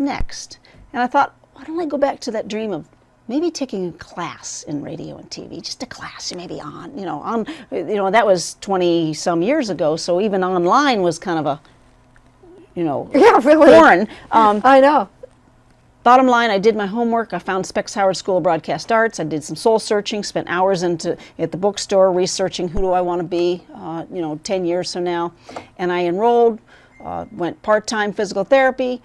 next? And I thought, why don't I go back to that dream of maybe taking a class in radio and TV, just a class, maybe that was 20 some years ago, so even online was kind of a, yeah, really foreign. I know. Bottom line, I did my homework. I found Specs Howard School of Broadcast Arts. I did some soul searching, spent hours at the bookstore researching who do I want to be, 10 years from now. And I enrolled, went part-time physical therapy,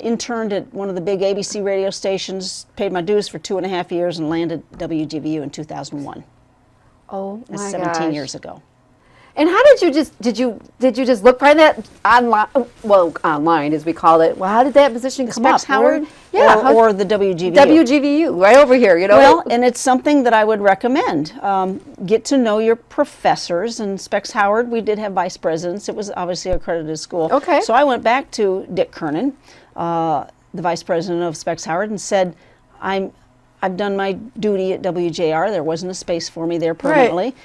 interned at one of the big ABC radio stations, paid my dues for 2.5 years, and landed WGVU in 2001. Oh my That's 17 years ago. And how did you just look for that online? Well, online as we call it. Well, how did that position come up? Specs Howard, yeah, or the WGVU. WGVU, right over here. Well, and it's something that I would recommend. Get to know your professors. And Specs Howard, we did have vice presidents. It was obviously an accredited school. Okay. So I went back to Dick Kernan, the vice president of Specs Howard, and said, I've done my duty at WJR. There wasn't a space for me there permanently. Right.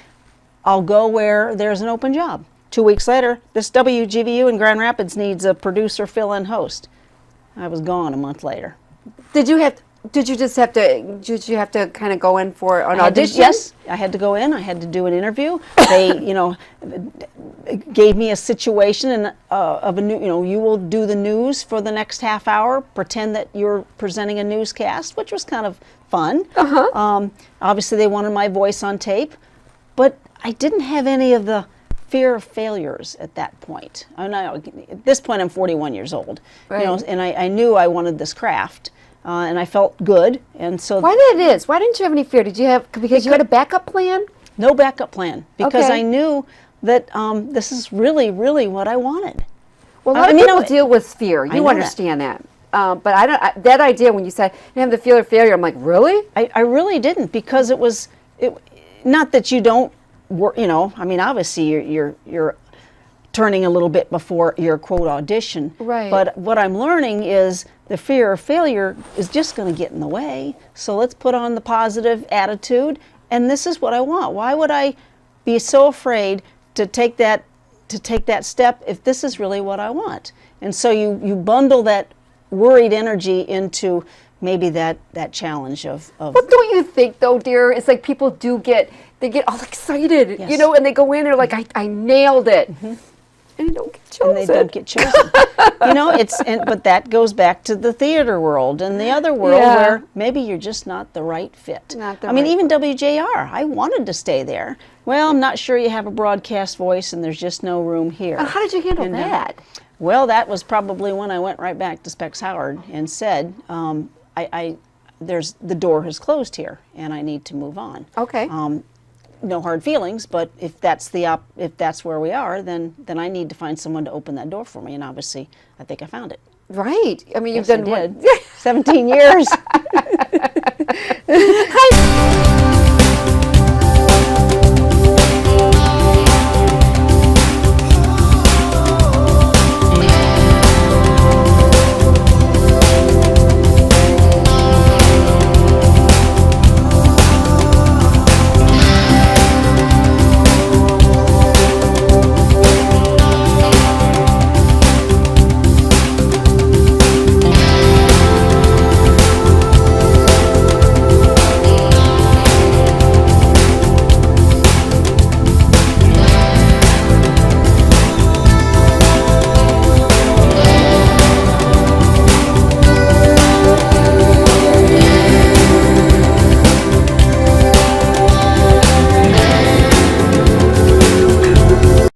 I'll go where there's an open job. 2 weeks later, this WGVU in Grand Rapids needs a producer, fill-in host. I was gone a month later. Did you have to kind of go in for an audition? Yes, I had to go in. I had to do an interview. They, gave me a situation of a new, you will do the news for the next half hour. Pretend that you're presenting a newscast, which was kind of fun. Obviously, they wanted my voice on tape, but I didn't have any of the fear of failures at that point. At this point, I'm 41 years old, right. And I knew I wanted this craft, and I felt good, and so. Why that is? Why didn't you have any fear? Did you have because you had a backup plan? No backup plan, because okay. I knew that this is really, really what I wanted. Well, a lot of people deal with fear. You understand that. But I don't. That idea when you said you have the fear of failure, I'm like, really? I really didn't, because it was not that you don't. Obviously you're turning a little bit before your quote audition. Right. But what I'm learning is the fear of failure is just going to get in the way. So let's put on the positive attitude, and this is what I want. Why would I be so afraid to take that step if this is really what I want? And so you bundle that worried energy into maybe that challenge of. Well, don't you think though, dear? It's like people they get all excited, yes. And they go in, they're like, I nailed it. Mm-hmm. And they don't get chosen. And they don't get chosen. But that goes back to the theater world and the other world where maybe you're just not the right fit. Even WJR, I wanted to stay there. Well, I'm not sure you have a broadcast voice and there's just no room here. How did you handle that? Well, that was probably when I went right back to Specs Howard and said, the door has closed here and I need to move on. Okay. No hard feelings, but if that's where we are, then I need to find someone to open that door for me, and obviously, I think I found it. Right. I mean, yes, you've done 17 years.